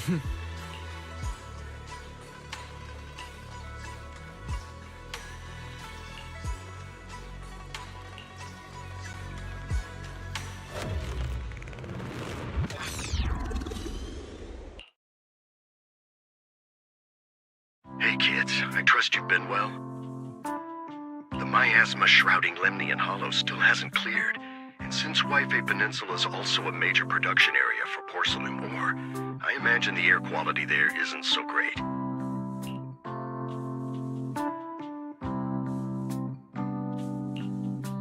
Hey kids, I trust you've been well. The miasma shrouding Lemnian Hollow still hasn't cleared, and since Wi-Fi Peninsula is also a major production area for porcelain ore, I imagine the air quality there isn't so great.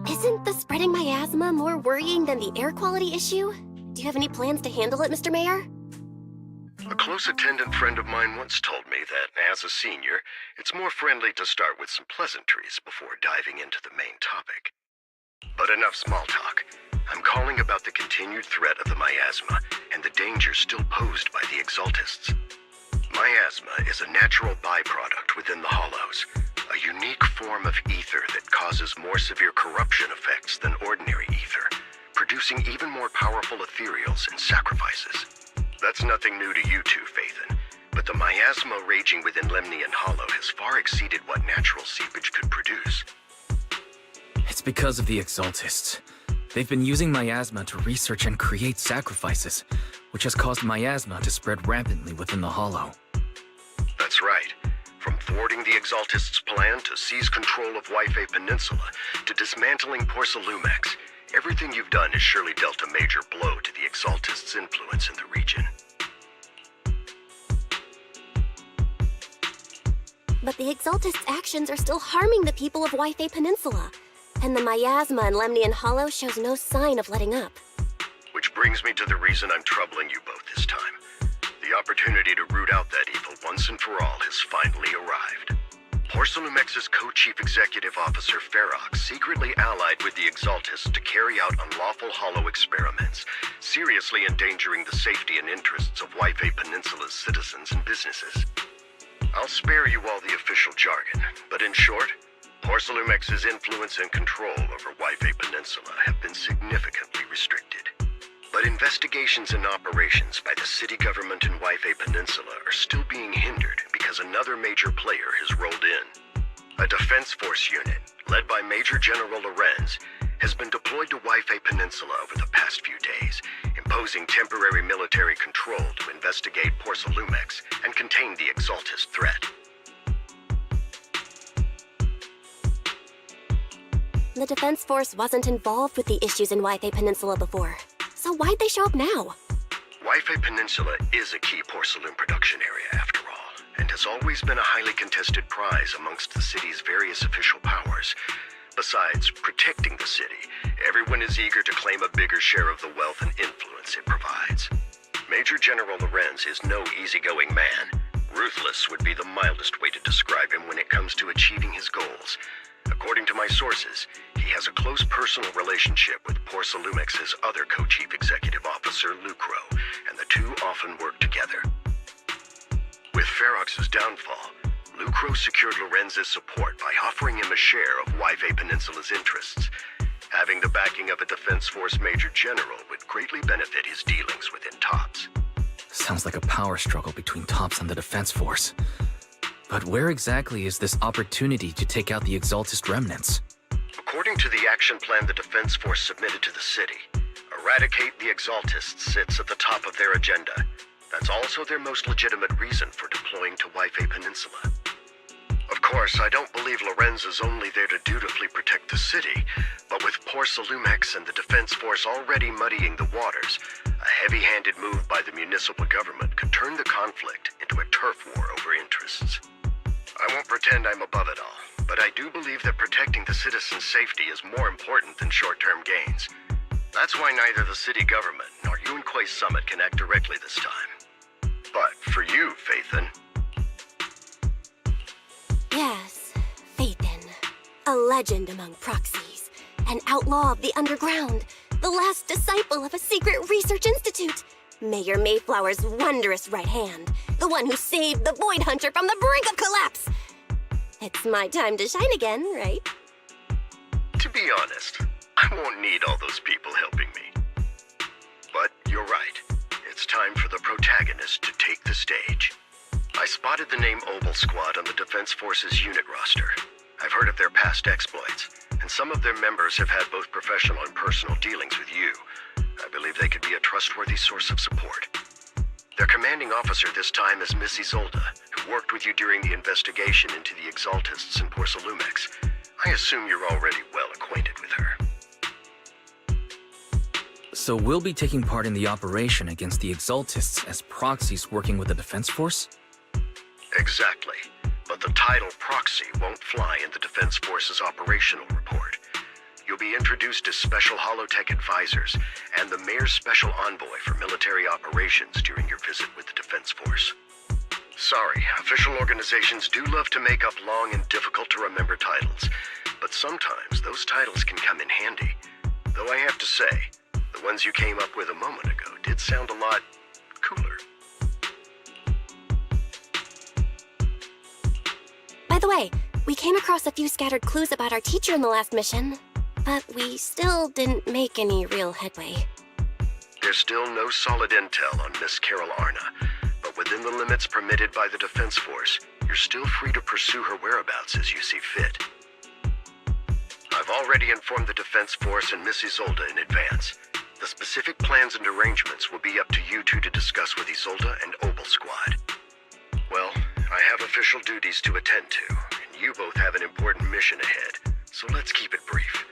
Isn't the spreading miasma more worrying than the air quality issue? Do you have any plans to handle it, Mr. Mayor? A close attendant friend of mine once told me that, as a senior, it's more friendly to start with some pleasantries before diving into the main topic. But enough small talk. I'm calling about the continued threat of the miasma and the danger still posed by the Exaltists. Miasma is a natural byproduct within the Hollows, a unique form of ether that causes more severe corruption effects than ordinary ether, producing even more powerful ethereals and sacrifices. That's nothing new to you two, Phaethon, but the miasma raging within Lemnian Hollow has far exceeded what natural seepage could produce. It's because of the Exaltists. They've been using miasma to research and create sacrifices, which has caused miasma to spread rampantly within the Hollow. That's right. From thwarting the Exaltists' plan to seize control of Wi-Fi Peninsula to dismantling Porcelumex, everything you've done has surely dealt a major blow to the Exaltists' influence in the region. But the Exaltists' actions are still harming the people of Wi-Fi Peninsula, and the miasma in Lemnian Hollow shows no sign of letting up. Which brings me to the reason I'm troubling you both this time. The opportunity to root out that evil once and for all has finally arrived. Porcelumex's co-chief executive officer Ferox secretly allied with the Exaltists to carry out unlawful hollow experiments, seriously endangering the safety and interests of Wi-Fi Peninsula's citizens and businesses. I'll spare you all the official jargon, but in short, Porcelumex's influence and control over Wi-Fi Peninsula have been significantly restricted. But investigations and operations by the city government in Wi-Fi Peninsula are still being hindered because another major player has rolled in. A defense force unit, led by Major General Lorenz, has been deployed to Wi-Fi Peninsula over the past few days, imposing temporary military control to investigate Porcelumex and contain the Exaltist threat. The Defense Force wasn't involved with the issues in Wi-Fi Peninsula before, so why'd they show up now? Wi-Fi Peninsula is a key porcelain production area after all, and has always been a highly contested prize amongst the city's various official powers. Besides protecting the city, everyone is eager to claim a bigger share of the wealth and influence it provides. Major General Lorenz is no easygoing man. Ruthless would be the mildest way to describe him when it comes to achieving his goals. According to my sources, he has a close personal relationship with Porcelumex's other co-chief executive officer, Lucro, and the two often work together. With Ferox's downfall, Lucro secured Lorenz's support by offering him a share of Wi-Fi Peninsula's interests. Having the backing of a Defense Force Major General would greatly benefit his dealings within TOPS. Sounds like a power struggle between TOPS and the Defense Force. But where exactly is this opportunity to take out the Exaltist remnants? According to the action plan the Defense Force submitted to the city, eradicate the Exaltists sits at the top of their agenda. That's also their most legitimate reason for deploying to Wi-Fi Peninsula. Of course, I don't believe Lorenz is only there to dutifully protect the city, but with Porcelumex and the Defense Force already muddying the waters, a heavy-handed move by the municipal government could turn the conflict into a turf war over interests. I won't pretend I'm above it all, but I do believe that protecting the citizens' safety is more important than short-term gains. That's why neither the city government nor Yunquay Summit can act directly this time. But for you, Phaethon... Yes, Phaethon. A legend among proxies. An outlaw of the underground. The last disciple of a secret research institute. Mayor Mayflower's wondrous right hand. The one who saved the Void Hunter from the brink of collapse. It's my time to shine again, right? To be honest, I won't need all those people helping me. But you're right. it's time for the protagonist to take the stage. I spotted the name Obel Squad on the Defense Force's unit roster. I've heard of their past exploits, and some of their members have had both professional and personal dealings with you. I believe they could be a trustworthy source of support. Their commanding officer this time is Miss Isolde, who worked with you during the investigation into the Exaltists in Porcelumex. I assume you're already well acquainted with her. So we'll be taking part in the operation against the Exaltists as proxies working with the Defense Force? Exactly. But the title proxy won't fly in the Defense Force's operational report. You'll be introduced as Special Holotech Advisors and the Mayor's Special Envoy for military operations during your visit with the Defense Force. Sorry, official organizations do love to make up long and difficult-to-remember titles, but sometimes those titles can come in handy. Though I have to say, the ones you came up with a moment ago did sound a lot cooler. By the way, we came across a few scattered clues about our teacher in the last mission, but we still didn't make any real headway. There's still no solid intel on Miss Carol Arna, but within the limits permitted by the Defense Force, you're still free to pursue her whereabouts as you see fit. I've already informed the Defense Force and Miss Isolde in advance. The specific plans and arrangements will be up to you two to discuss with Isolde and Obel Squad. Well, I have official duties to attend to, and you both have an important mission ahead, so let's keep it brief.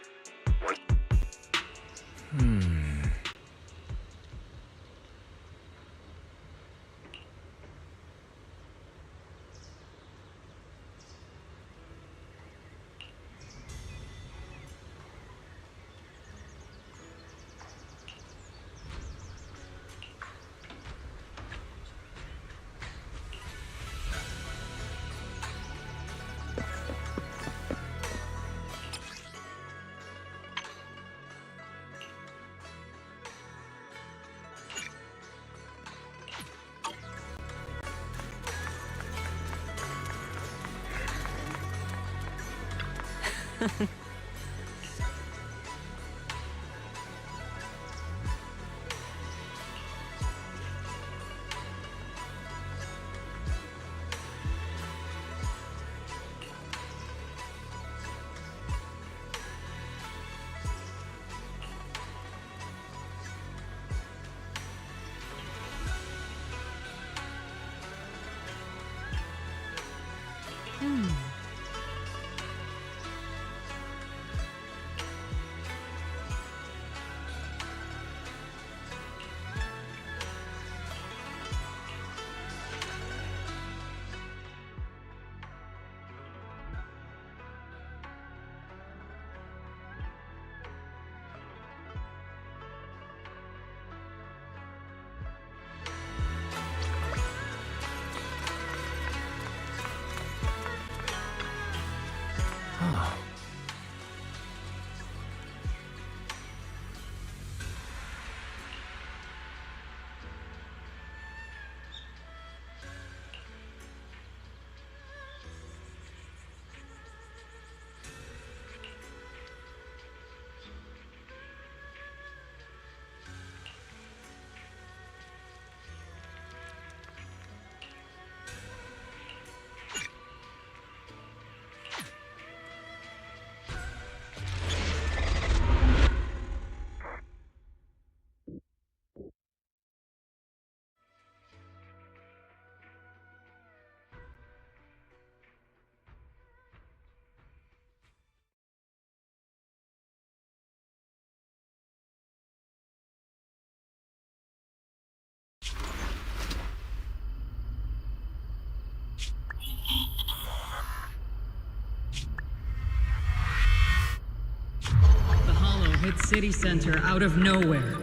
Hit city center out of nowhere.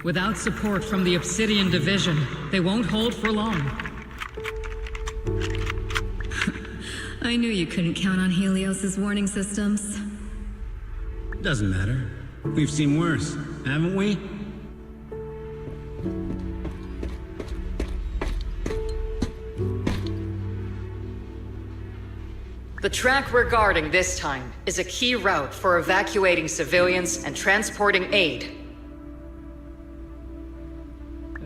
Without support from the Obsidian Division, they won't hold for long. I knew you couldn't count on Helios's warning systems. Doesn't matter. We've seen worse, haven't we? The track we're guarding this time is a key route for evacuating civilians and transporting aid.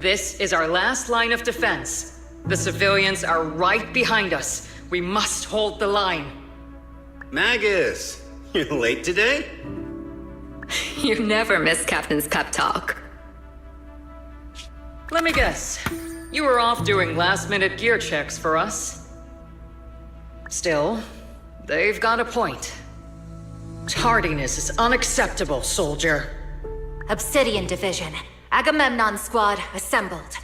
This is our last line of defense. The civilians are right behind us. We must hold the line. Magus, you're late today? You never miss Captain's pep talk. Let me guess. You were off doing last-minute gear checks for us. Still, they've got a point. Tardiness is unacceptable, soldier. Obsidian Division. Agamemnon Squad assembled.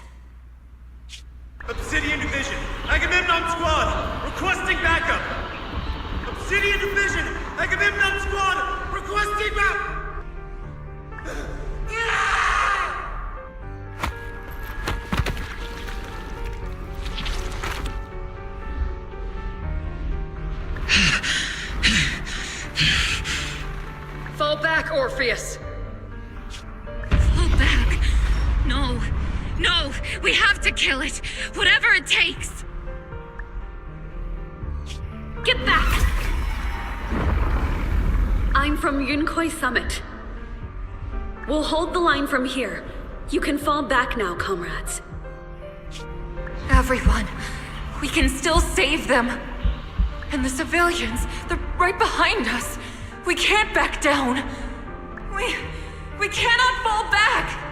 Obsidian Division, Agamemnon Squad, requesting backup! Obsidian Division, Agamemnon Squad, requesting backup! Fall back, Orpheus! Fall back. No. No, we have to kill it. Whatever it takes. Get back! I'm from Yunkoi Summit. We'll hold the line from here. You can fall back now, comrades. Everyone, we can still save them. And the civilians, they're right behind us. We can't back down. We cannot fall back.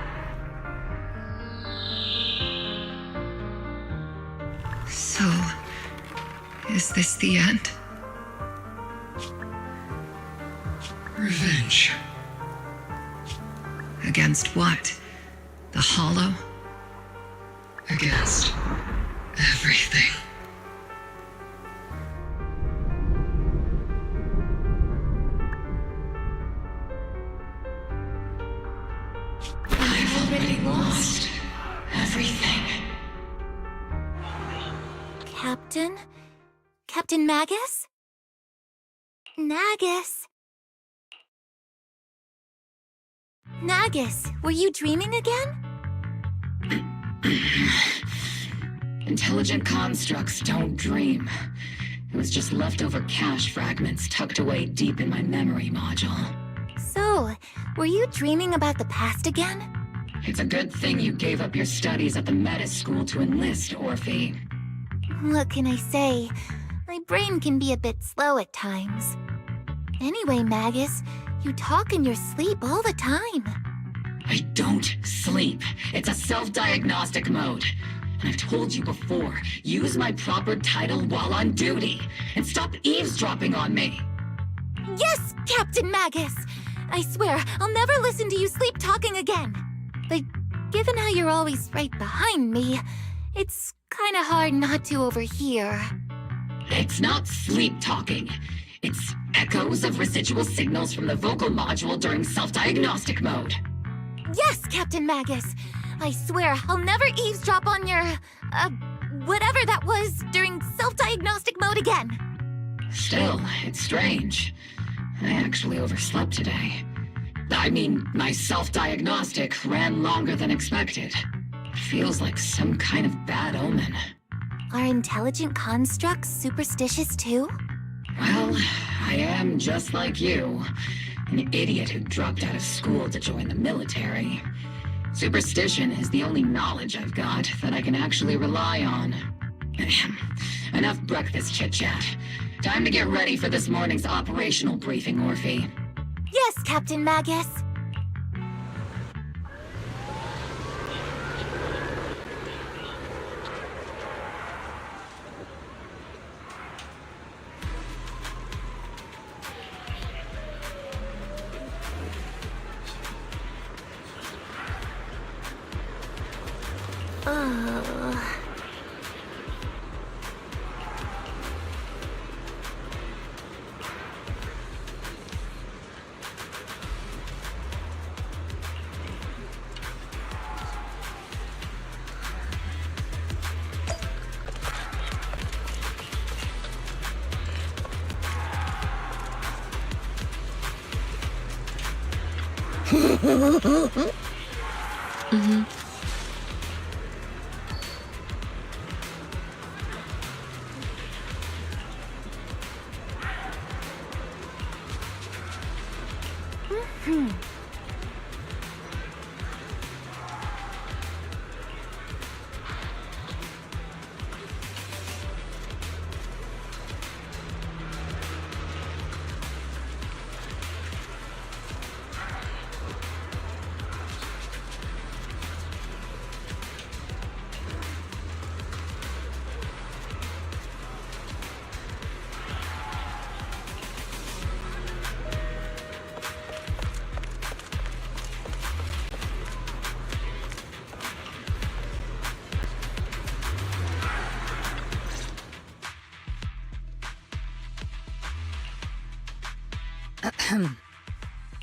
So, is this the end? Revenge. Against what? The Hollow? Against everything. I've already lost everything. Captain? Captain Magus? Nagus? Nagus, were you dreaming again? Intelligent constructs don't dream. It was just leftover cache fragments tucked away deep in my memory module. So, were you dreaming about the past again? It's a good thing you gave up your studies at the Meta School to enlist, Orphe. What can I say? My brain can be a bit slow at times. Anyway, Magus, you talk in your sleep all the time. I don't sleep. It's a self-diagnostic mode. And I've told you before, use my proper title while on duty, and stop eavesdropping on me. Yes, Captain Magus! I swear, I'll never listen to you sleep talking again. But given how you're always right behind me, it's kinda hard not to overhear. It's not sleep talking. It's echoes of residual signals from the vocal module during self-diagnostic mode. Yes, Captain Magus! I swear, I'll never eavesdrop on your, whatever that was during self-diagnostic mode again. Still, it's strange. I actually overslept today. I mean, my self-diagnostic ran longer than expected. Feels like some kind of bad omen. Are intelligent constructs superstitious too? Well, I am just like you. An idiot who dropped out of school to join the military. Superstition is the only knowledge I've got that I can actually rely on. Enough breakfast chit-chat. Time to get ready for this morning's operational briefing, Orphe. Yes, Captain Magus.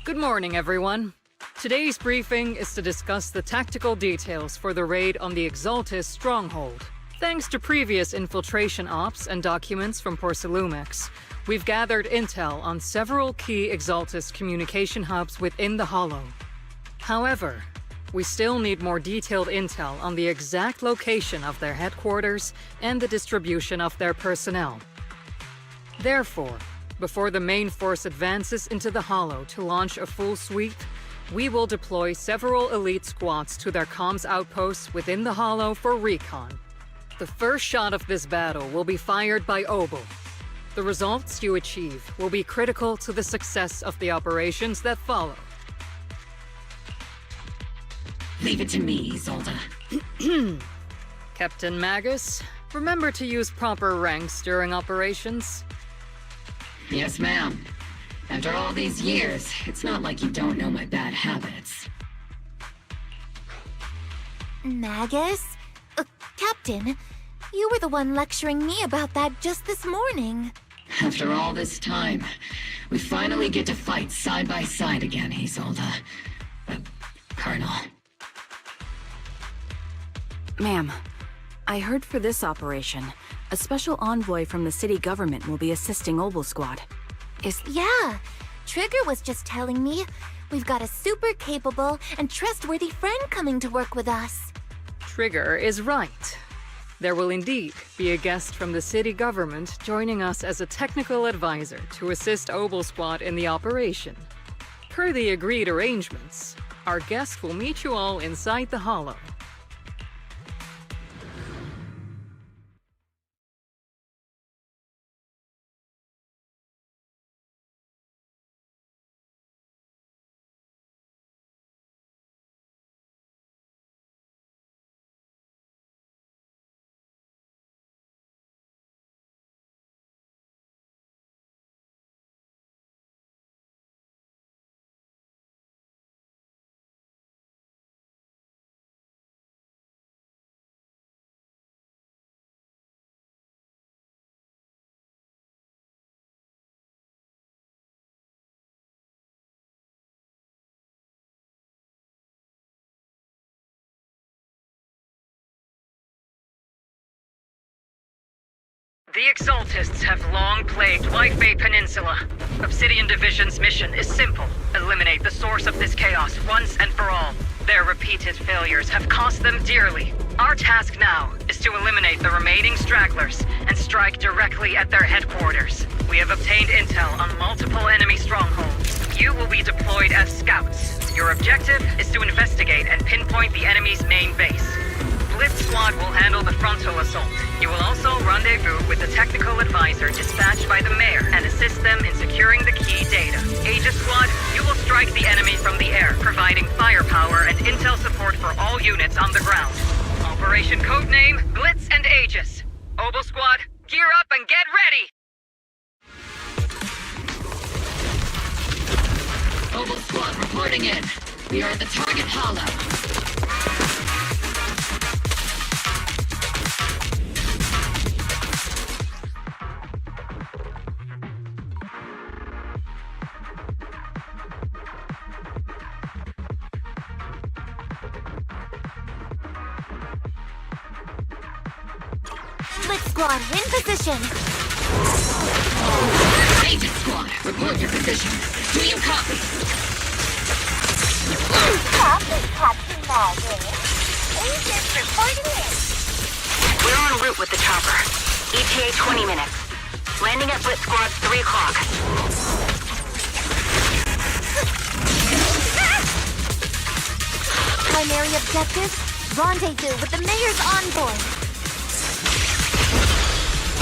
Good morning, everyone. Today's briefing is to discuss the tactical details for the raid on the Exaltis stronghold. Thanks to previous infiltration ops and documents from Porcelumex, we've gathered intel on several key Exaltis communication hubs within the Hollow. However, we still need more detailed intel on the exact location of their headquarters and the distribution of their personnel. Therefore, before the main force advances into the Hollow to launch a full sweep, we will deploy several elite squads to their comms outposts within the Hollow for recon. The first shot of this battle will be fired by Obel. The results you achieve will be critical to the success of the operations that follow. Leave it to me, Isolde. Captain Magus, remember to use proper ranks during operations. Yes, ma'am. After all these years, it's not like you don't know my bad habits. Magus? Captain, you were the one lecturing me about that just this morning. After all this time, we finally get to fight side by side again, Isolde. Colonel. Ma'am, I heard for this operation, a special envoy from the city government will be assisting Obel Squad. Yeah, Trigger was just telling me we've got a super capable and trustworthy friend coming to work with us. Trigger is right. There will indeed be a guest from the city government joining us as a technical advisor to assist Obel Squad in the operation. Per the agreed arrangements, our guest will meet you all inside the Hollow. The Exaltists have long plagued White Peninsula. Obsidian Division's mission is simple. Eliminate the source of this chaos once and for all. Their repeated failures have cost them dearly. Our task now is to eliminate the remaining stragglers and strike directly at their headquarters. We have obtained intel on multiple enemy strongholds. You will be deployed as scouts. Your objective is to investigate and pinpoint the enemy's main base. Blitz Squad will handle the frontal assault. You will also rendezvous with the technical advisor dispatched by the mayor and assist them in securing the key data. Aegis Squad, you will strike the enemy from the air, providing firepower and intel support for all units on the ground. Operation codename Blitz and Aegis. Obel Squad, gear up and get ready! Obel Squad reporting in. We are at the target hollow. Blitz Squad, in position! Aegis Squad, report your position. Do you copy? Copy, Captain Magus. Aegis reporting in. We're en route with the chopper. ETA 20 minutes. Landing at Blitz Squad 3 o'clock. Primary objective, rendezvous with the mayor's envoy.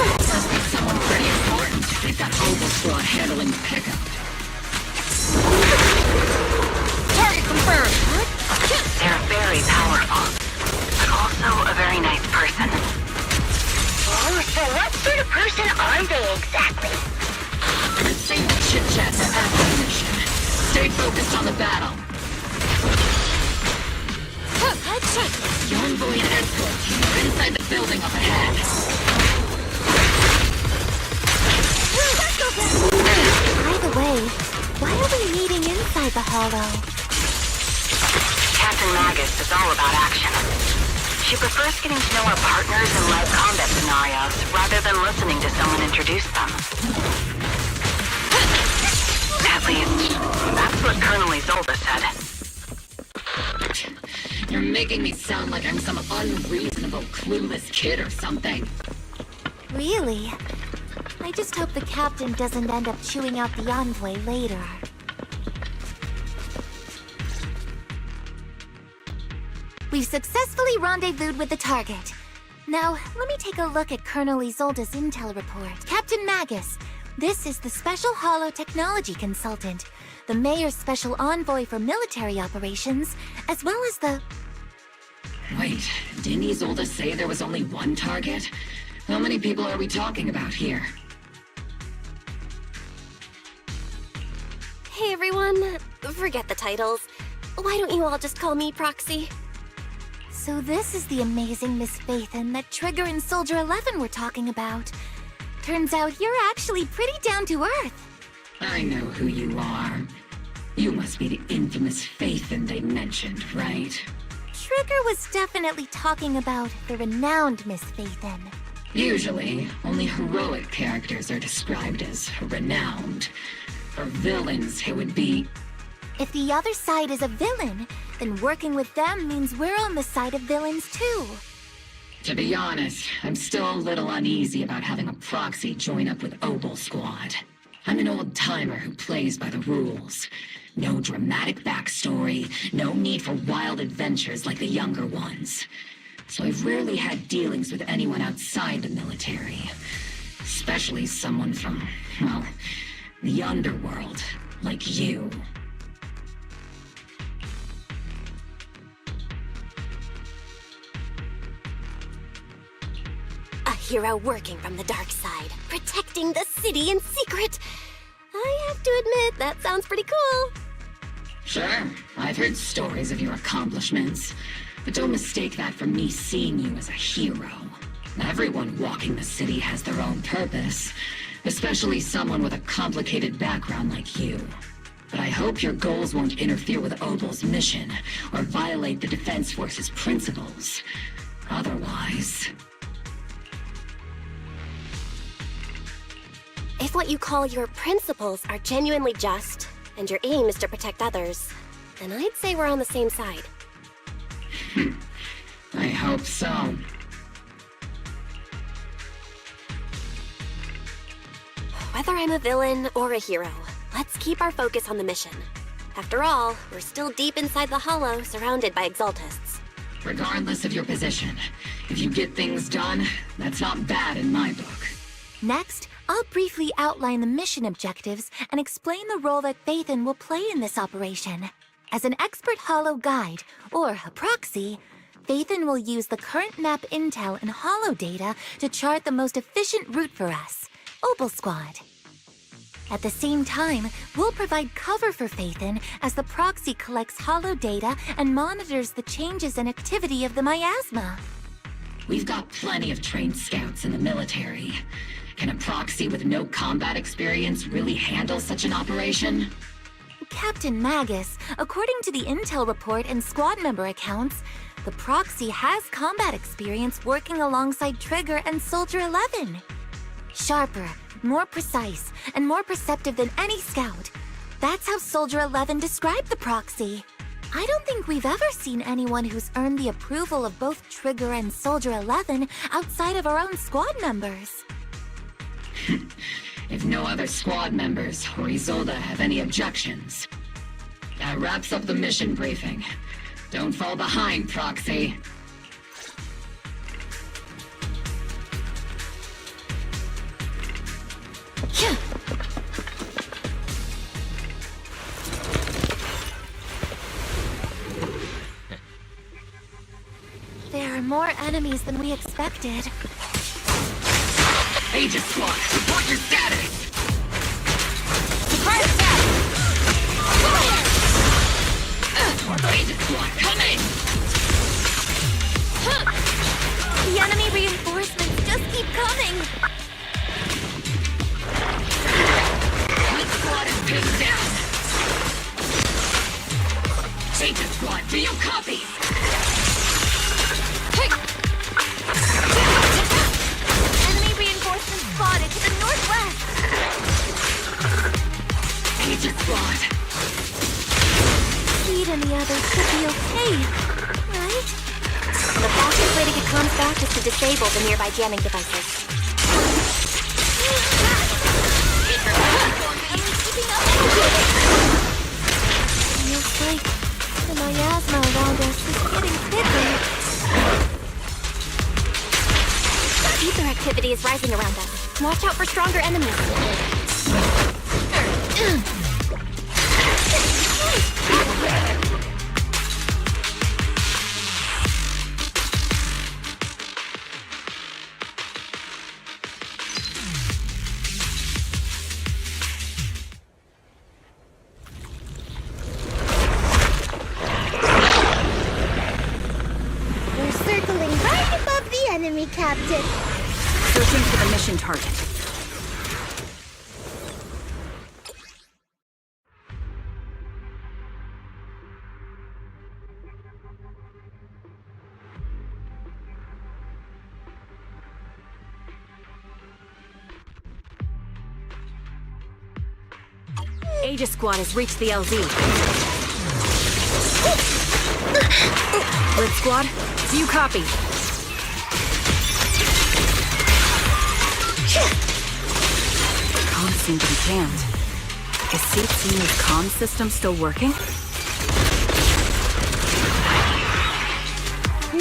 Must be someone pretty important. They've got Obel Squad handling the pickup. Target confirmed. They're very powerful, but also a very nice person. Oh, so what sort of person are they exactly? Save the chit-chat to after the mission. Stay focused on the battle. The envoy and escort team are inside the building up ahead. By the way, Why are we meeting inside the Hollow? Captain Magus is all about action. She prefers getting to know her partners in live combat scenarios rather than listening to someone introduce them. At least, that's what Colonel Isolde said. You're making me sound like I'm some unreasonable, clueless kid or something. Really? I just hope the captain doesn't end up chewing out the envoy later. We've successfully rendezvoused with the target. Now, let me take a look at Colonel Isolde's intel report. Captain Magus, this is the Special Hollow Technology Consultant, the Mayor's Special Envoy for Military Operations, as well as the... Wait, didn't Isolde say there was only one target? How many people are we talking about here? Hey everyone, forget the titles. Why don't you all just call me Proxy? So this is the amazing Miss Phaethon that Trigger and Soldier 11 were talking about. Turns out you're actually pretty down to earth. I know who you are. You must be the infamous Phaethon they mentioned, right? Trigger was definitely talking about the renowned Miss Phaethon. Usually, only heroic characters are described as renowned. For villains, it would be... If the other side is a villain, then working with them means we're on the side of villains too. To be honest, I'm still a little uneasy about having a proxy join up with Obel Squad. I'm an old-timer who plays by the rules. No dramatic backstory, no need for wild adventures like the younger ones. So I've rarely had dealings with anyone outside the military. Especially someone from, well, the underworld, like you. A hero working from the dark side, protecting the city in secret. I have to admit, that sounds pretty cool. Sure, I've heard stories of your accomplishments, but don't mistake that for me seeing you as a hero. Everyone walking the city has their own purpose, especially someone with a complicated background like you. But I hope your goals won't interfere with Obel's mission, or violate the Defense Force's principles. Otherwise... If what you call your principles are genuinely just, and your aim is to protect others, then I'd say we're on the same side. I hope so. Whether I'm a villain or a hero, let's keep our focus on the mission. After all, we're still deep inside the Hollow, surrounded by Exaltists. Regardless of your position, if you get things done, that's not bad in my book. Next, I'll briefly outline the mission objectives and explain the role that Phaethon will play in this operation. As an expert Hollow guide, or a proxy, Phaethon will use the current map intel and Hollow data to chart the most efficient route for us, Obel Squad. At the same time, we'll provide cover for Phaethon as the proxy collects Hollow data and monitors the changes and activity of the miasma. We've got plenty of trained scouts in the military. Can a proxy with no combat experience really handle such an operation? Captain Magus, according to the intel report and squad member accounts, the proxy has combat experience working alongside Trigger and Soldier 11. Sharper, more precise, and more perceptive than any scout. That's how Soldier 11 described the proxy. I don't think we've ever seen anyone who's earned the approval of both Trigger and Soldier 11 outside of our own squad members. If no other squad members or Isolde have any objections. That wraps up the mission briefing. Don't fall behind, Proxy. There are more enemies than we expected. Aegis Squad, report your status! Surprise attack! Aegis Squad, come in! The enemy reinforcements just keep coming! One squad is pinned down! Agent Squad, do you copy? Enemy reinforcements spotted to the northwest. Agent Squad. Speed and the others should be okay, right? The fastest way to get comms back is to disable the nearby jamming devices. Feels like the miasma around us is getting thicker. Ether activity is rising around us. Watch out for stronger enemies. We're circling right above the enemy, Captain. Searching for the mission target. Aegis Squad has reached the LZ. Blitz Squad, do you copy? Comms seem to be jammed. Is CT's comm system still working?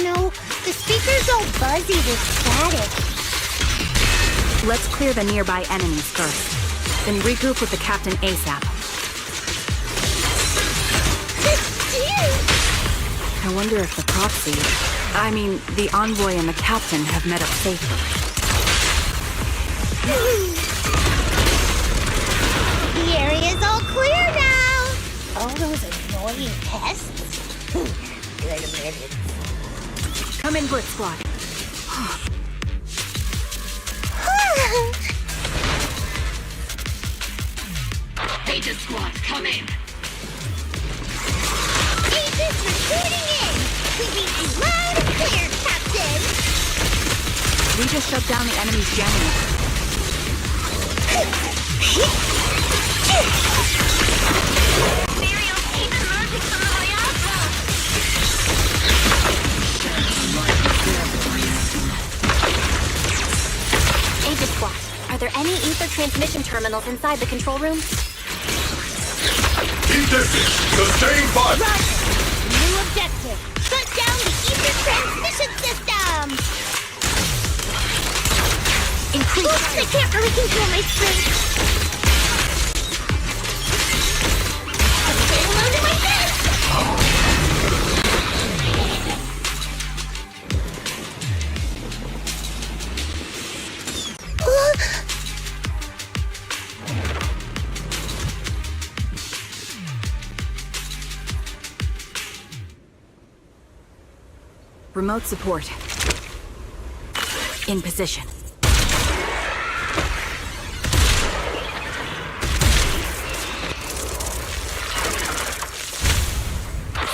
No, the speaker's all buzzy with static. Let's clear the nearby enemies first, then regroup with the captain ASAP. I wonder if the proxy, the envoy and the captain have met up safely. The area's all clear now. All those annoying pests. Good riddance. Come in, Blitz Squad. Agent Squad, come in. Agents reporting in. We read you loud and clear, Captain. We just shut down the enemy's jamming. Muriel's even emerging from the miasma. Aegis Squad, are there any ether transmission terminals inside the control room? Ether, sustain fire! Roger. New objective. Shut down the ether transmission system. Increase. Oops, I can't really control my strength. Stay alone in my bed. Remote support. In position.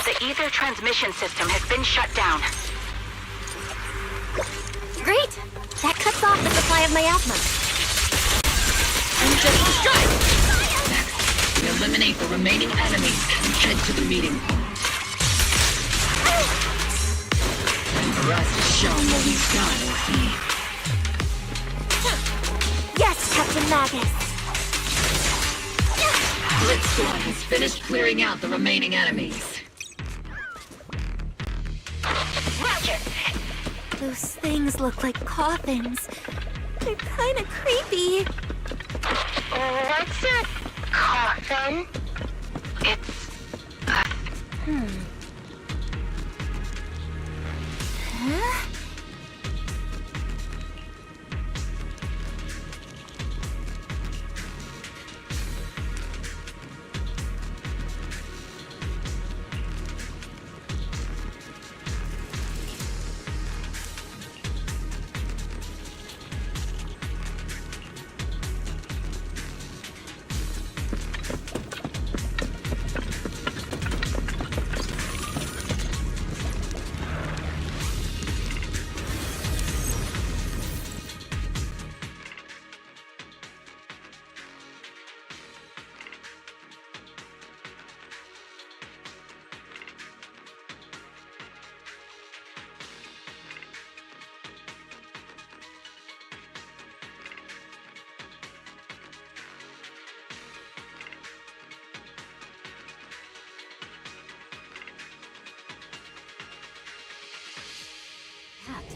The ether transmission system has been shut down. Great! That cuts off the supply of miasma. Engine strike! Next, we eliminate the remaining enemies and head to the meeting point. And for us to show what we've got, okay? Yes, Captain Magus! Blitz Squad has finished clearing out the remaining enemies. Roger! Those things look like coffins. They're kinda creepy. What's a coffin? It's... Huh?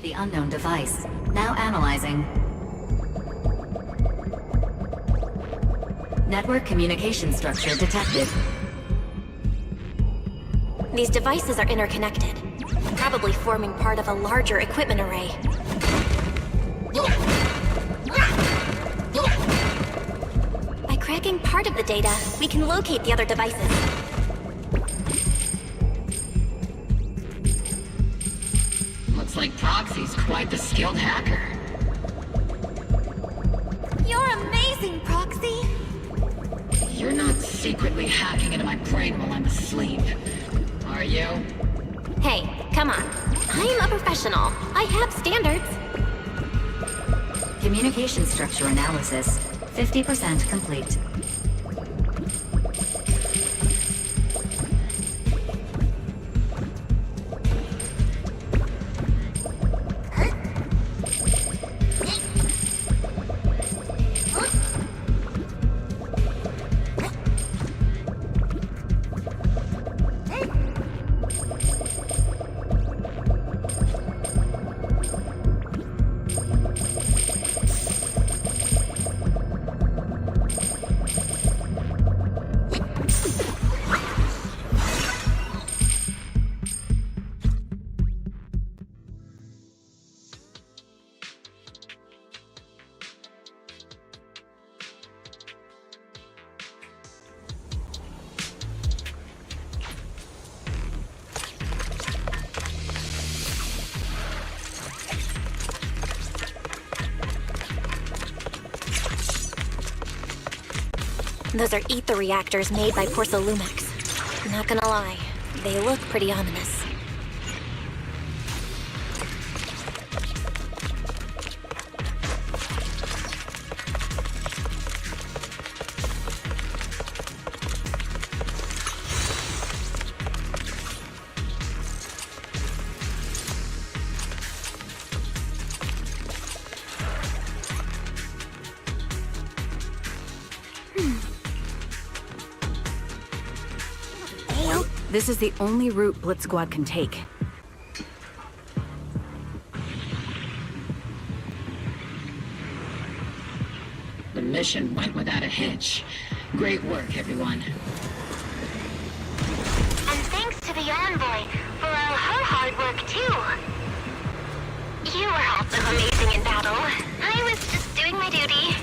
reached the unknown device. Now analyzing. Network communication structure detected. These devices are interconnected, probably forming part of a larger equipment array. By cracking part of the data, we can locate the other devices. Looks like Proxy's quite the skilled hacker. You're amazing, Proxy! You're not secretly hacking into my brain while I'm asleep, are you? Hey, come on. I'm a professional. I have standards. Communication structure analysis. 50% complete. Those are ether reactors made by Porcelumex. Not gonna lie, they look pretty ominous. This is the only route Blitz Squad can take. The mission went without a hitch. Great work, everyone. And thanks to the Envoy for all her hard work, too. You were also amazing in battle. I was just doing my duty.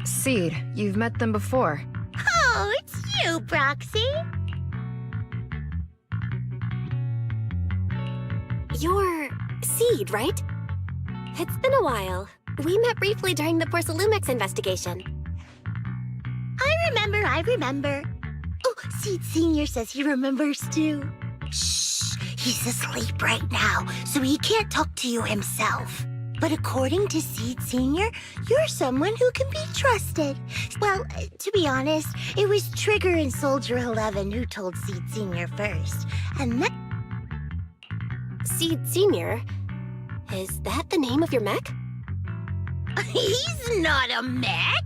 Seed, you've met them before. Oh, it's you, Proxy. You're Seed, right? It's been a while. We met briefly during the Porcelumex investigation. I remember. Oh, Seed Sr. says he remembers too. Shh, he's asleep right now, so he can't talk to you himself. But according to Seed Sr., you're someone who can be trusted. Well, to be honest, it was Trigger and Soldier 11 who told Seed Sr. first. And then... Seed Sr.? Is that the name of your mech? He's not a mech!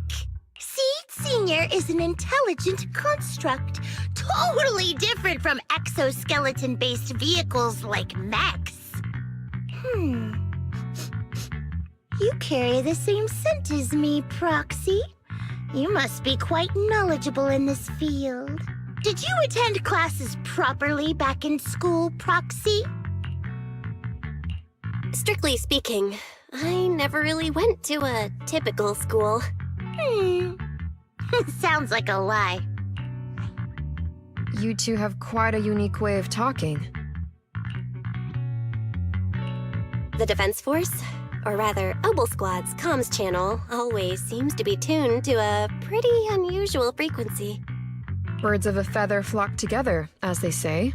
Seed Sr. is an intelligent construct, totally different from exoskeleton-based vehicles like mechs. You carry the same scent as me, Proxy. You must be quite knowledgeable in this field. Did you attend classes properly back in school, Proxy? Strictly speaking, I never really went to a typical school. Sounds like a lie. You two have quite a unique way of talking. The Defense Force, or rather, Obel Squad's comms channel always seems to be tuned to a pretty unusual frequency. Birds of a feather flock together, as they say.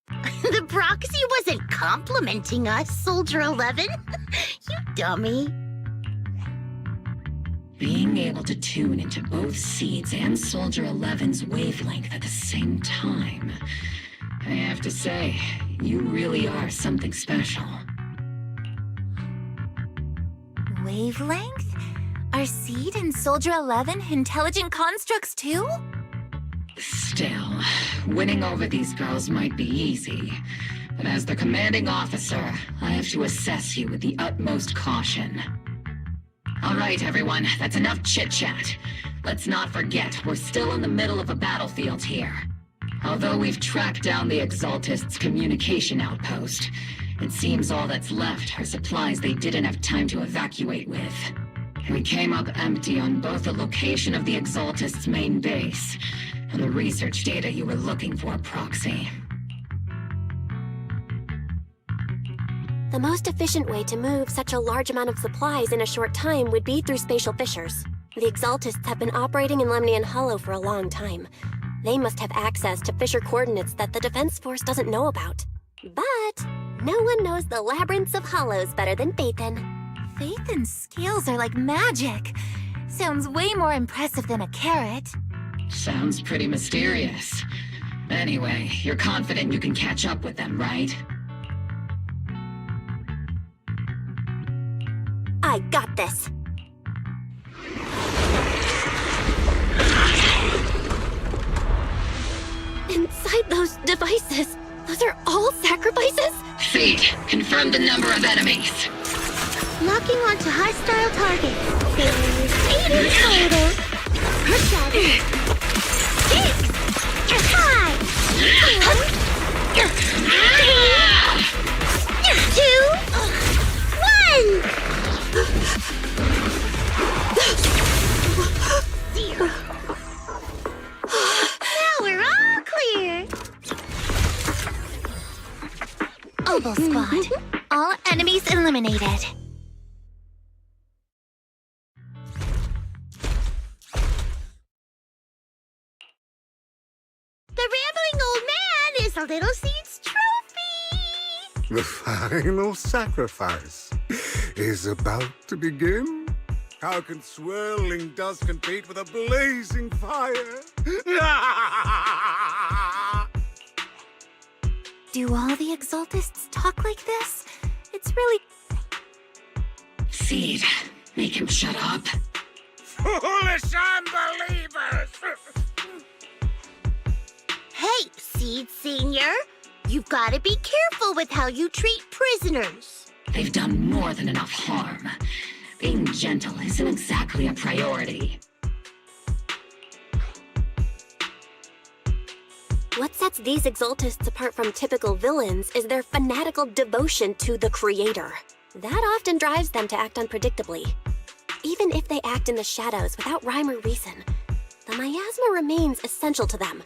The Proxy wasn't complimenting us, Soldier 11. You dummy. Being able to tune into both Seed's and Soldier 11's wavelength at the same time. I have to say, you really are something special. Wavelength? Are Seed and Soldier 11 intelligent constructs too? Still, winning over these girls might be easy. But as their commanding officer, I have to assess you with the utmost caution. All right, everyone, that's enough chit-chat. Let's not forget, we're still in the middle of a battlefield here. Although we've tracked down the Exaltists' communication outpost, it seems all that's left are supplies they didn't have time to evacuate with. We came up empty on both the location of the Exaltists' main base and the research data you were looking for, Proxy. The most efficient way to move such a large amount of supplies in a short time would be through spatial fissures. The Exaltists have been operating in Lemnian Hollow for a long time. They must have access to fissure coordinates that the Defense Force doesn't know about. But no one knows the labyrinths of hollows better than Phaethon. Phaethon's skills are like magic. Sounds way more impressive than a carrot. Sounds pretty mysterious. Anyway, you're confident you can catch up with them, right? I got this. Inside those devices, those are all sacrifices? Seed, confirm the number of enemies. Locking onto hostile targets. There's 8 in total. 7, 6, 5, 4, 3, 2, 1. Now we're all clear. Oboe Squad. All enemies eliminated. The rambling old man is a little Seed's trophy. The final sacrifice is about to begin. How can swirling dust compete with a blazing fire? Do all the Exaltists talk like this? It's really... Seed, make him shut up. Foolish unbelievers! Hey, Seed Senior. You've got to be careful with how you treat prisoners. They've done more than enough harm. Being gentle isn't exactly a priority. What sets these Exaltists apart from typical villains is their fanatical devotion to the Creator. That often drives them to act unpredictably. Even if they act in the shadows without rhyme or reason, the miasma remains essential to them.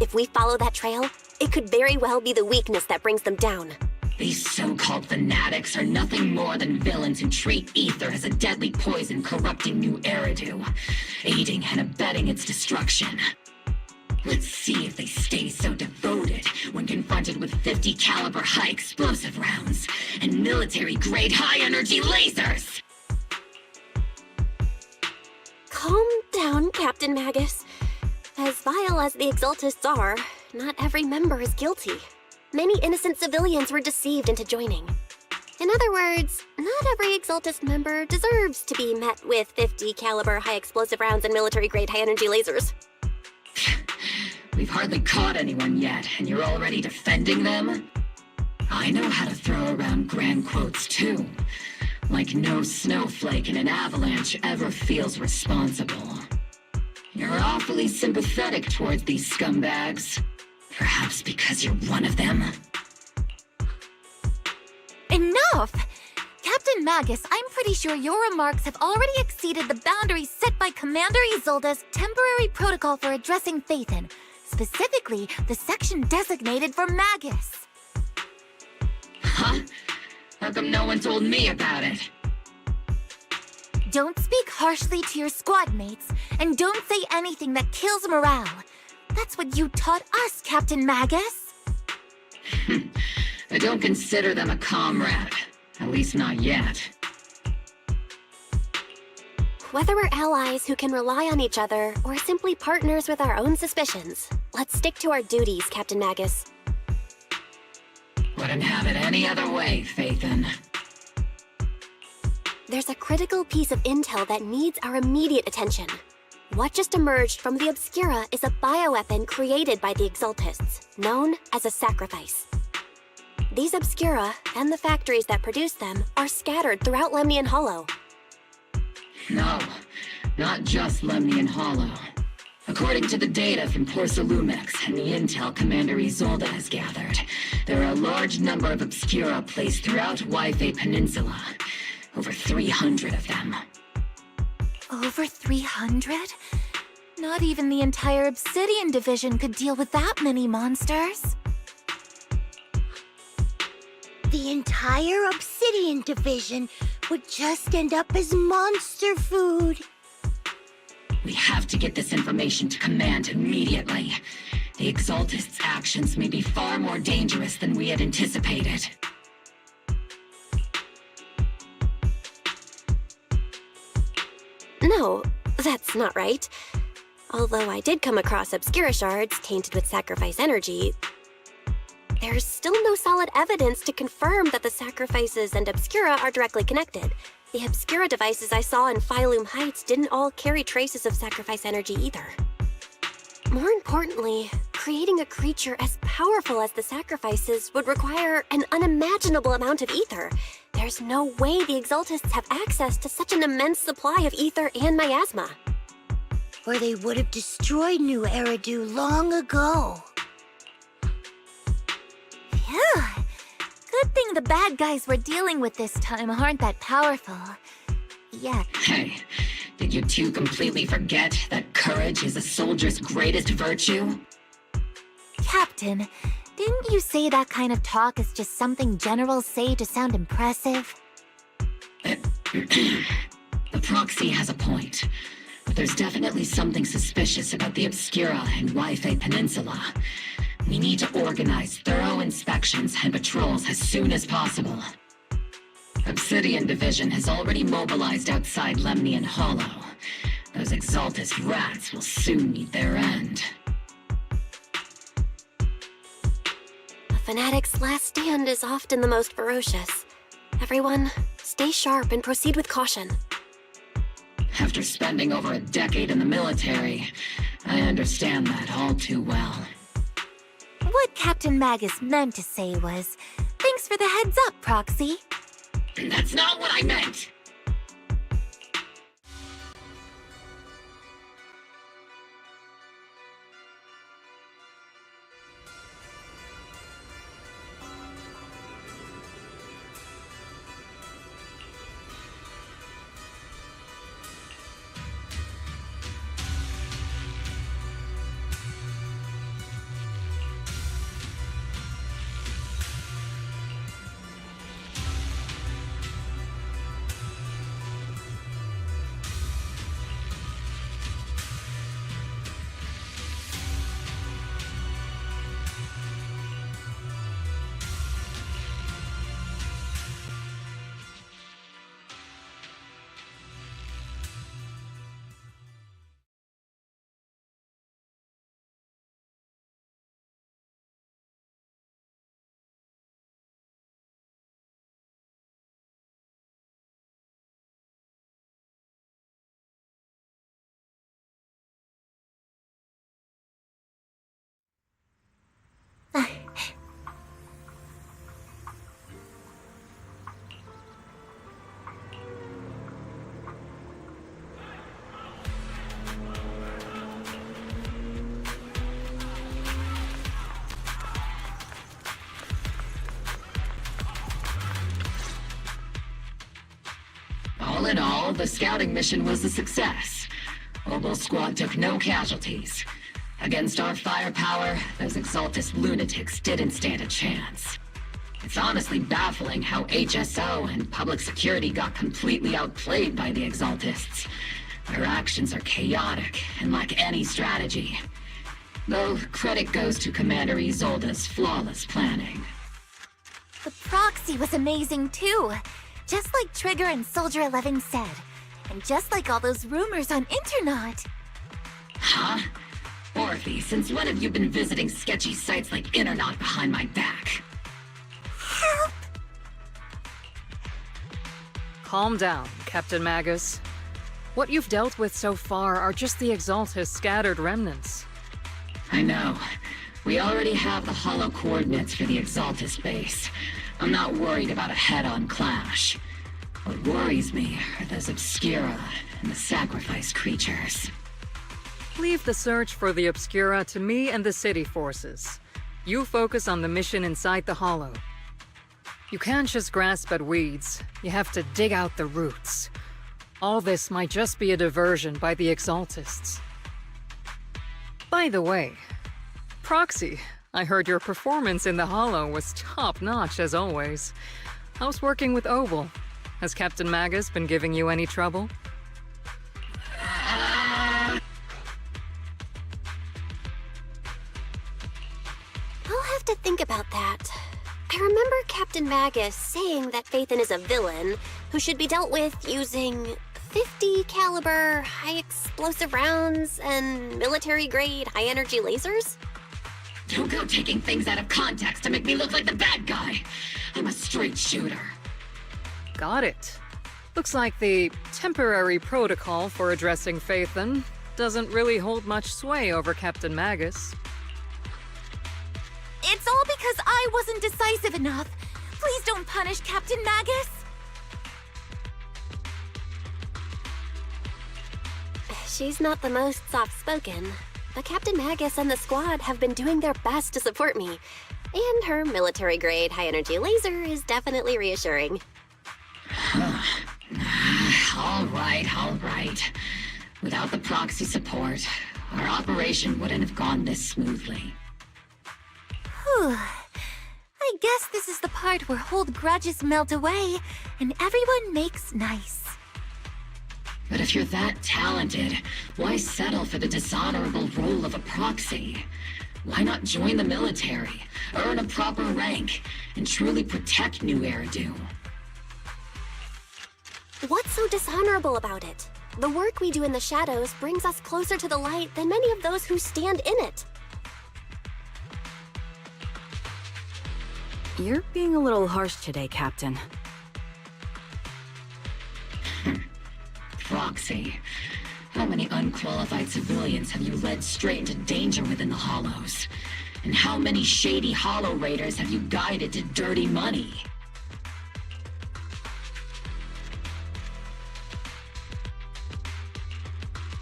If we follow that trail, it could very well be the weakness that brings them down. These so-called fanatics are nothing more than villains who treat ether as a deadly poison corrupting new Eridu, aiding and abetting its destruction. Let's see if they stay so devoted when confronted with 50 caliber high explosive rounds and military-grade high-energy lasers! Calm down, Captain Magus. As vile as the Exaltists are, not every member is guilty. Many innocent civilians were deceived into joining. In other words, not every Exaltist member deserves to be met with 50 caliber high explosive rounds and military-grade high-energy lasers. We've hardly caught anyone yet, and you're already defending them? I know how to throw around grand quotes, too. Like no snowflake in an avalanche ever feels responsible. You're awfully sympathetic towards these scumbags. Perhaps because you're one of them? Enough! Captain Magus, I'm pretty sure your remarks have already exceeded the boundaries set by Commander Isolde's temporary protocol for addressing Phaethon, specifically the section designated for Magus. Huh? How come no one told me about it? Don't speak harshly to your squad mates, and don't say anything that kills morale. That's what you taught us, Captain Magus. I don't consider them a comrade. At least not yet. Whether we're allies who can rely on each other, or simply partners with our own suspicions, let's stick to our duties, Captain Magus. it any other way, Phaethon. There's a critical piece of intel that needs our immediate attention. What just emerged from the Obscura is a bioweapon created by the Exaltists, known as a sacrifice. These Obscura, and the factories that produce them, are scattered throughout Lemnian Hollow. No, not just Lemnian Hollow. According to the data from Porcelumex and the intel Commander Isolde has gathered, there are a large number of Obscura placed throughout Yphae Peninsula. Over 300 of them. Over 300? Not even the entire Obsidian Division could deal with that many monsters. The entire Obsidian Division would just end up as monster food. We have to get this information to Command immediately. The Exaltists' actions may be far more dangerous than we had anticipated. No, that's not right. Although I did come across Obscura shards tainted with sacrifice energy, there's still no solid evidence to confirm that the sacrifices and Obscura are directly connected. The Obscura devices I saw in Phylum Heights didn't all carry traces of sacrifice energy either. More importantly, creating a creature as powerful as the sacrifices would require an unimaginable amount of ether. There's no way the Exaltists have access to such an immense supply of ether and miasma. Or they would have destroyed New Eridu long ago. Phew. Good thing the bad guys we're dealing with this time aren't that powerful. Yet. Hey, did you two completely forget that courage is a soldier's greatest virtue? Captain, didn't you say that kind of talk is just something generals say to sound impressive? The proxy has a point. But there's definitely something suspicious about the Obscura and Yphae Peninsula. We need to organize thorough inspections and patrols as soon as possible. Obsidian Division has already mobilized outside Lemnian Hollow. Those Exaltist rats will soon meet their end. A fanatic's last stand is often the most ferocious. Everyone, stay sharp and proceed with caution. After spending over a decade in the military, I understand that all too well. What Captain Magus meant to say was, thanks for the heads up, Proxy. That's not what I meant! All in all, the scouting mission was a success. Obel Squad took no casualties. Against our firepower, those Exaltist lunatics didn't stand a chance. It's honestly baffling how HSO and public security got completely outplayed by the Exaltists. Their actions are chaotic and lack any strategy. Though credit goes to Commander Isolde's flawless planning. The proxy was amazing too. Just like Trigger and Soldier 11 said. And just like all those rumors on Internet. Huh? Orphe, since when have you been visiting sketchy sites like Internet behind my back? Help Calm down, Captain Magus. What you've dealt with so far are just the Exaltist's scattered remnants. I know. We already have the hollow coordinates for the Exaltist base. I'm not worried about a head-on clash. What worries me are those Obscura and the Sacrifice creatures. Leave the search for the Obscura to me and the city forces. You focus on the mission inside the hollow. You can't just grasp at weeds. You have to dig out the roots. All this might just be a diversion by the Exaltists. By the way, Proxy, I heard your performance in the hollow was top-notch as always. How's working with Obel? Has Captain Magus been giving you any trouble? I'll have to think about that. I remember Captain Magus saying that Phaethon is a villain who should be dealt with using 50 caliber high explosive rounds and military-grade high-energy lasers? Don't go taking things out of context to make me look like the bad guy. I'm a straight shooter. Got it. Looks like the temporary protocol for addressing Phaethon doesn't really hold much sway over Captain Magus. It's all because I wasn't decisive enough. Please don't punish Captain Magus. She's not the most soft-spoken, but Captain Magus and the squad have been doing their best to support me. And her military-grade high-energy laser is definitely reassuring. All right. Without the proxy support, our operation wouldn't have gone this smoothly. Whew. I guess this is the part where old grudges melt away and everyone makes nice. But if you're that talented, why settle for the dishonorable role of a proxy? Why not join the military, earn a proper rank, and truly protect New Eridu? What's so dishonorable about it? The work we do in the shadows brings us closer to the light than many of those who stand in it. You're being a little harsh today, Captain. Proxy. How many unqualified civilians have you led straight into danger within the Hollows? And how many shady Hollow Raiders have you guided to dirty money?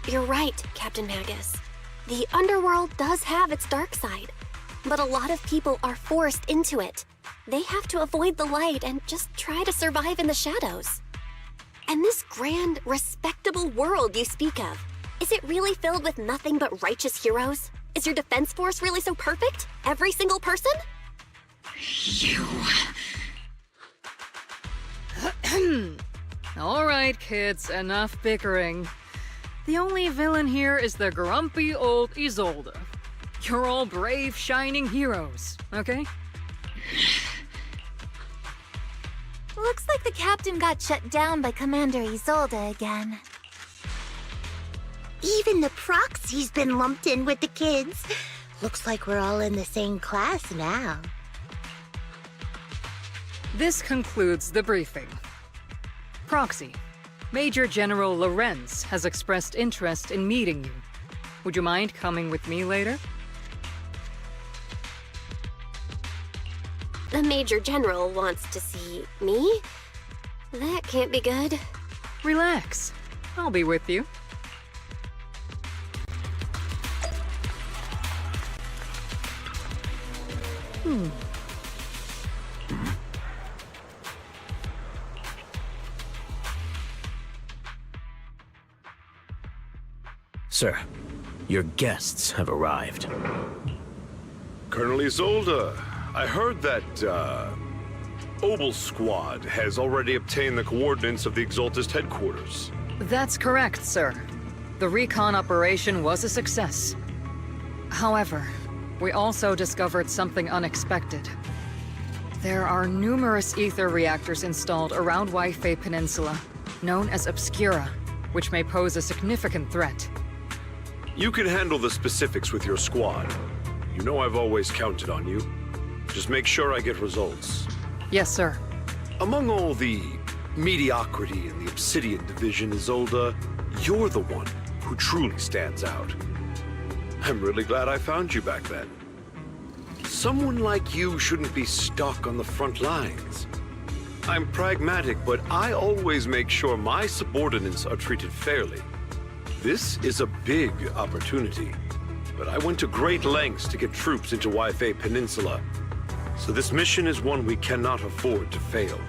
You're right, Captain Magus. The underworld does have its dark side, but a lot of people are forced into it. They have to avoid the light and just try to survive in the shadows. And this grand, respectable world you speak of, is it really filled with nothing but righteous heroes? Is your defense force really so perfect? Every single person? You... All right, kids, enough bickering. The only villain here is the grumpy old Isolde. You're all brave, shining heroes, okay? Looks like the captain got shut down by Commander Isolde again. Even the proxy's been lumped in with the kids. Looks like we're all in the same class now. This concludes the briefing. Proxy, Major General Lorenz has expressed interest in meeting you. Would you mind coming with me later? The Major General wants to see me? That can't be good. Relax. I'll be with you. Sir, your guests have arrived. Colonel Isolde, I heard that, Obel Squad has already obtained the coordinates of the Exaltist headquarters. That's correct, sir. The recon operation was a success. However, we also discovered something unexpected. There are numerous ether reactors installed around Waifei Peninsula, known as Obscura, which may pose a significant threat. You can handle the specifics with your squad. You know I've always counted on you. Just make sure I get results. Yes, sir. Among all the mediocrity in the Obsidian Division, Isolde, you're the one who truly stands out. I'm really glad I found you back then. Someone like you shouldn't be stuck on the front lines. I'm pragmatic, but I always make sure my subordinates are treated fairly. This is a big opportunity, but I went to great lengths to get troops into Wi-Fi Peninsula, so this mission is one we cannot afford to fail.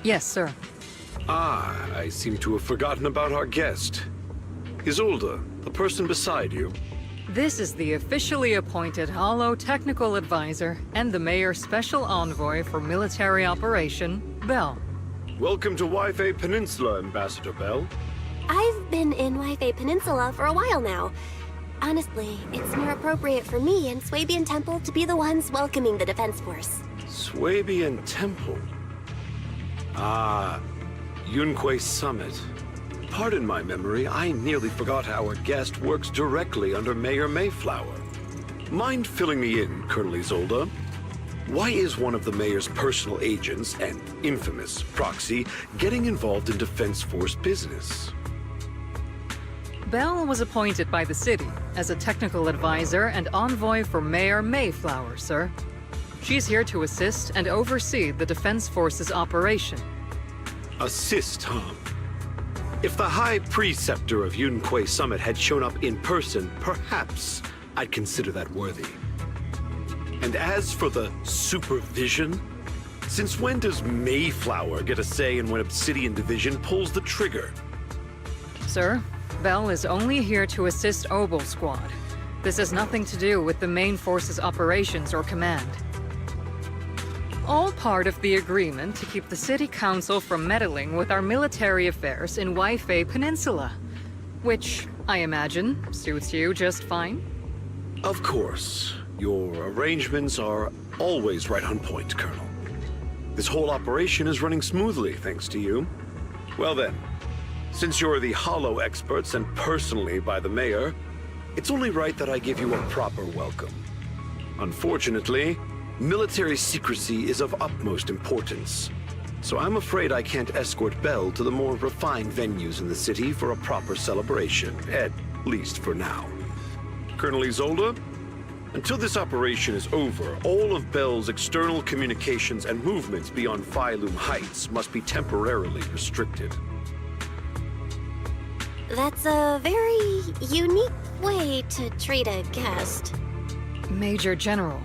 Yes, sir. Ah, I seem to have forgotten about our guest. Isolde, the person beside you. This is the officially appointed Hollow Technical Advisor and the Mayor's Special Envoy for Military Operation, Bell. Welcome to Wi-Fi Peninsula, Ambassador Bell. I've been in Wi-Fi Peninsula for a while now. Honestly, it's more appropriate for me and Swabian Temple to be the ones welcoming the Defense Force. Swabian Temple? Ah, Yunque Summit. Pardon my memory, I nearly forgot our guest works directly under Mayor Mayflower. Mind filling me in, Colonel Isolde? Why is one of the Mayor's personal agents, and infamous proxy, getting involved in Defense Force business? Bell was appointed by the city as a technical advisor and envoy for Mayor Mayflower, sir. She's here to assist and oversee the Defense Force's operation. Assist, huh? If the High Preceptor of Yunque Summit had shown up in person, perhaps I'd consider that worthy. And as for the supervision, since when does Mayflower get a say in when Obsidian Division pulls the trigger? Sir, Bell is only here to assist Obel Squad. This has nothing to do with the main force's operations or command. All part of the agreement to keep the City Council from meddling with our military affairs in Wi-Fi Peninsula, which, I imagine, suits you just fine? Of course. Your arrangements are always right on point, Colonel. This whole operation is running smoothly, thanks to you. Well then, since you're the Hollow experts and personally by the Mayor, it's only right that I give you a proper welcome. Unfortunately, military secrecy is of utmost importance, so I'm afraid I can't escort Bell to the more refined venues in the city for a proper celebration, at least for now. Colonel Isolde, until this operation is over, all of Bell's external communications and movements beyond Phylum Heights must be temporarily restricted. That's a very unique way to treat a guest. Major General,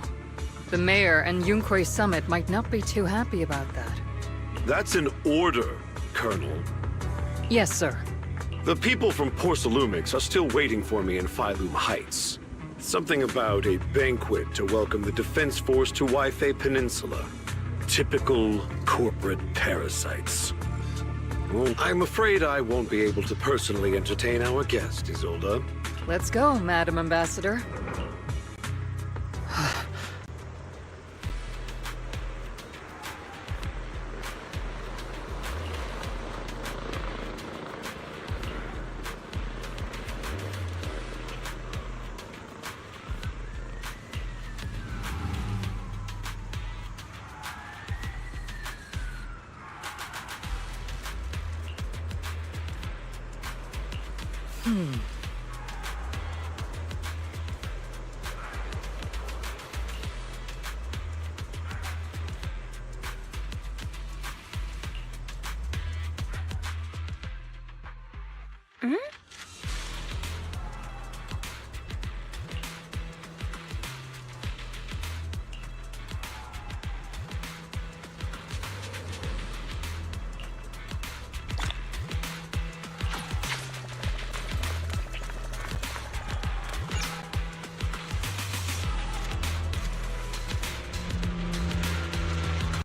the Mayor and Yunque Summit might not be too happy about that. That's an order, Colonel. Yes, sir. The people from Porcelumix are still waiting for me in Phylum Heights. Something about a banquet to welcome the Defense Force to Wi-Fi Peninsula. Typical corporate parasites. Well, I'm afraid I won't be able to personally entertain our guest, Isolde. Let's go, Madam Ambassador. Hmm?